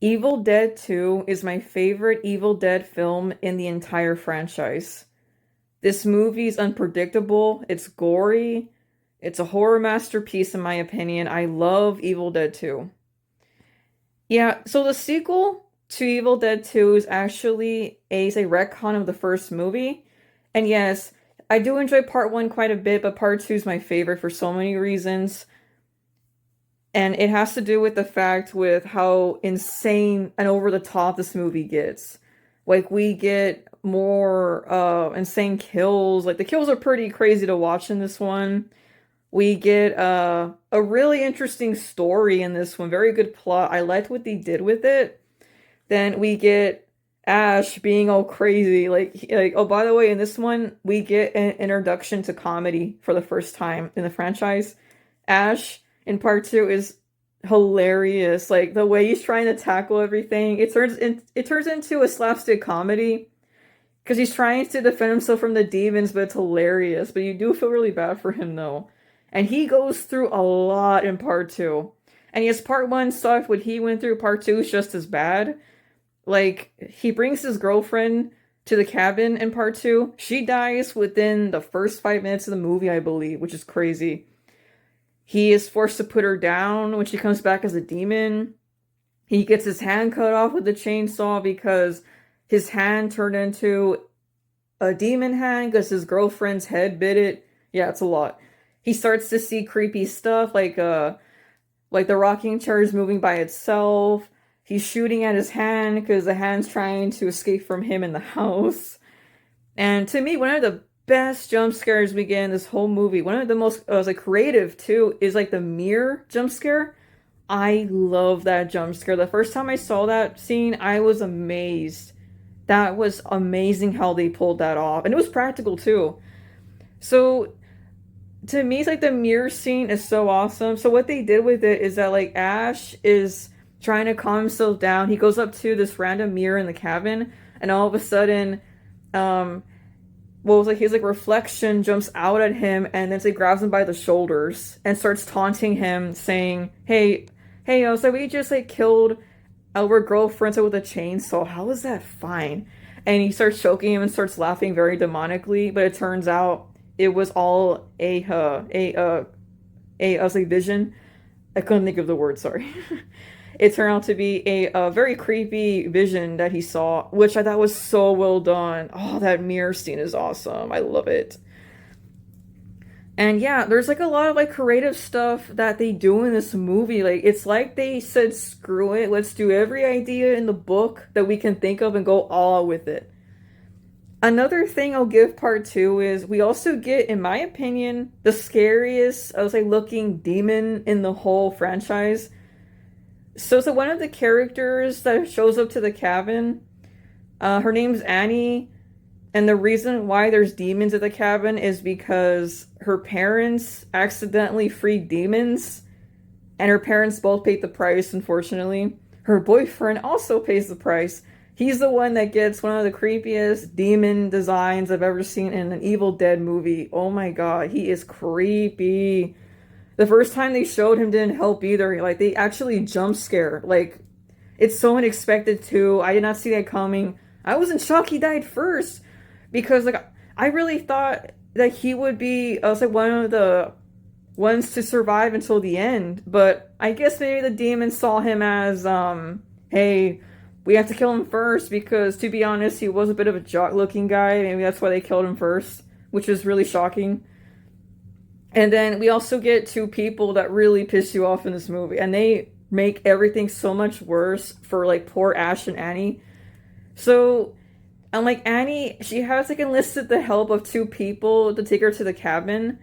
Evil Dead 2 is my favorite Evil Dead film in the entire franchise. This movie is unpredictable, it's gory, it's a horror masterpiece in my opinion. I love Evil Dead 2. Yeah, so the sequel to Evil Dead 2 is actually is a retcon of the first movie. And yes, I do enjoy part 1 quite a bit, but part 2 is my favorite for so many reasons. And it has to do with the fact with how insane and over the top this movie gets. Like we get more insane kills. Like the kills are pretty crazy to watch in this one. We get a really interesting story in this one. Very good plot. I liked what they did with it. Then we get Ash being all crazy. Like oh, by the way, in this one, we get an introduction to comedy for the first time in the franchise. Ash in part 2 is hilarious. Like the way he's trying to tackle everything, it turns into a slapstick comedy because he's trying to defend himself from the demons, but it's hilarious. But you do feel really bad for him though. And he goes through a lot in part 2. And yes, part 1 stuff, what he went through, part 2 is just as bad. Like, he brings his girlfriend to the cabin in part 2. She dies within the first 5 minutes of the movie, I believe, which is crazy. He is forced to put her down when she comes back as a demon. He gets his hand cut off with the chainsaw because his hand turned into a demon hand because his girlfriend's head bit it. Yeah, it's a lot. He starts to see creepy stuff like the rocking chair is moving by itself. He's shooting at his hand because the hand's trying to escape from him in the house. And to me, one of the best jump scares we get in this whole movie, one of the most like creative too, is like the mirror jump scare. I love that jump scare. The first time I saw that scene, I was amazed. That was amazing how they pulled that off. And it was practical too. So to me, it's like the mirror scene is so awesome. So what they did with it is that like Ash is trying to calm himself down. He goes up to this random mirror in the cabin, and all of a sudden, his like reflection jumps out at him, and then he grabs him by the shoulders and starts taunting him, saying, "Hey, I was like, we just like killed our girlfriend with a chainsaw. How is that fine?" And he starts choking him and starts laughing very demonically, but it turns out it was all I was like vision. I couldn't think of the word, sorry. It turned out to be a very creepy vision that he saw, which I thought was so well done. Oh, that mirror scene is awesome. I love it. And yeah, there's like a lot of like creative stuff that they do in this movie. Like it's like they said, screw it, let's do every idea in the book that we can think of and go all with it. Another thing I'll give part 2 is we also get, in my opinion, the scariest, I was like looking demon in the whole franchise. So one of the characters that shows up to the cabin, her name's Annie, and the reason why there's demons at the cabin is because her parents accidentally freed demons, and her parents both paid the price, unfortunately. Her boyfriend also pays the price. He's the one that gets one of the creepiest demon designs I've ever seen in an Evil Dead movie. Oh my god, he is creepy. The first time they showed him didn't help either. Like, they actually jump scare. Like, it's so unexpected too. I did not see that coming. I was in shock he died first. Because, like, I really thought that he would be, like, one of the ones to survive until the end. But I guess maybe the demon saw him as, hey, we have to kill him first. Because, to be honest, he was a bit of a jock-looking guy. Maybe that's why they killed him first. Which is really shocking. And then we also get 2 people that really piss you off in this movie. And they make everything so much worse for, like, poor Ash and Annie. So, unlike Annie, she has, like, enlisted the help of 2 people to take her to the cabin.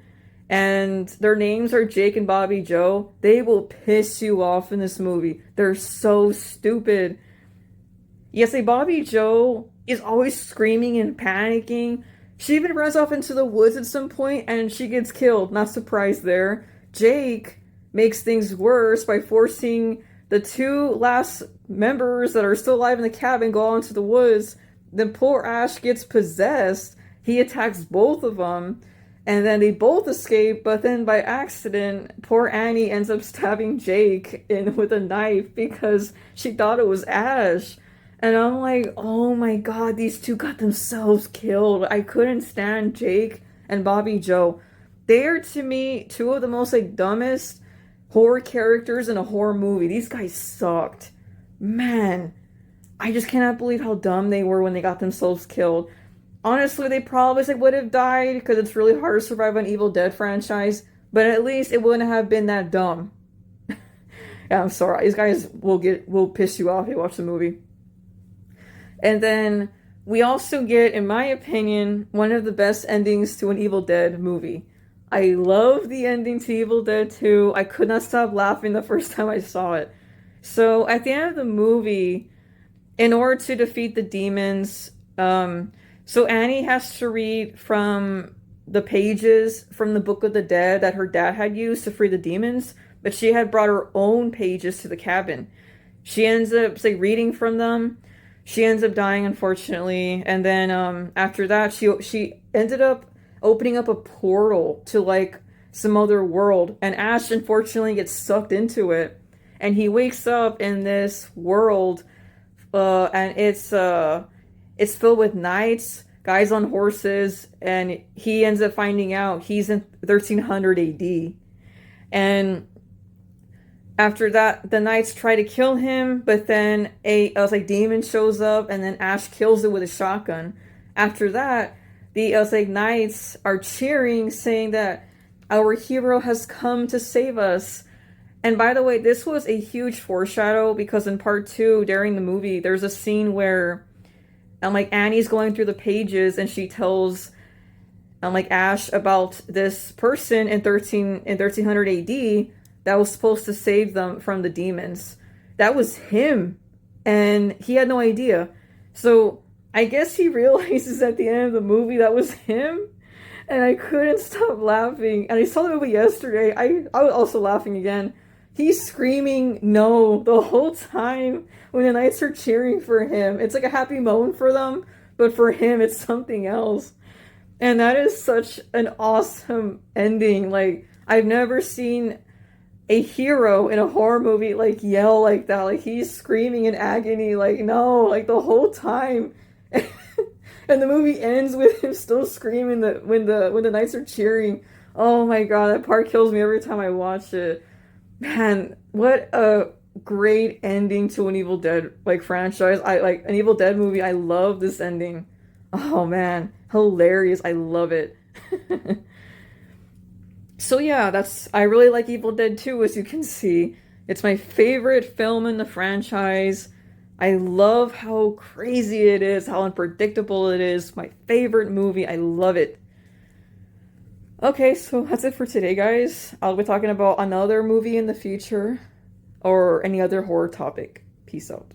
And their names are Jake and Bobby Joe. They will piss you off in this movie. They're so stupid. Yes, like, Bobby Joe is always screaming and panicking. She even runs off into the woods at some point and she gets killed. Not surprised there. Jake makes things worse by forcing the 2 last members that are still alive in the cabin go out into the woods. Then poor Ash gets possessed. He attacks both of them. And then they both escape, but then by accident, poor Annie ends up stabbing Jake in with a knife because she thought it was Ash. And I'm like, oh my god, these two got themselves killed. I couldn't stand Jake and Bobby Joe. They are to me two of the most like dumbest horror characters in a horror movie. These guys sucked. Man, I just cannot believe how dumb they were when they got themselves killed. Honestly, they probably like, would have died because it's really hard to survive an Evil Dead franchise, but at least it wouldn't have been that dumb. Yeah, I'm sorry. These guys will piss you off if you watch the movie. And then we also get, in my opinion, one of the best endings to an Evil Dead movie. I love the ending to Evil Dead 2. I could not stop laughing the first time I saw it. So at the end of the movie, in order to defeat the demons, so Annie has to read from the pages from the Book of the Dead that her dad had used to free the demons, but she had brought her own pages to the cabin. She ends up like reading from them. She ends up dying, unfortunately, and then after that, she ended up opening up a portal to like some other world, and Ash unfortunately gets sucked into it, and he wakes up in this world, and it's filled with knights, guys on horses, and he ends up finding out he's in 1300 AD. And after that, the knights try to kill him, but then I was like, demon shows up, and then Ash kills it with a shotgun. After that, the I was like, knights are cheering, saying that our hero has come to save us. And by the way, this was a huge foreshadow because in part 2, during the movie, there's a scene where like Annie's going through the pages and she tells like Ash about this person in 1300 AD that was supposed to save them from the demons. That was him, and he had no idea. So I guess he realizes at the end of the movie that was him, and I couldn't stop laughing. And I saw the movie yesterday. I was also laughing again. He's screaming no the whole time when the knights are cheering for him. It's like a happy moment for them, but for him it's something else. And that is such an awesome ending. Like, I've never seen a hero in a horror movie like yell like that. Like, he's screaming in agony, like no, like the whole time. And the movie ends with him still screaming when the knights are cheering. Oh my god, that part kills me every time I watch it. Man, what a great ending to an Evil Dead like franchise. I like an Evil Dead movie. I love this ending. Oh man, hilarious. I love it. So yeah, I really like Evil Dead 2, as you can see. It's my favorite film in the franchise. I love how crazy it is, how unpredictable it is. My favorite movie. I love it. Okay, so that's it for today, guys. I'll be talking about another movie in the future or any other horror topic. Peace out.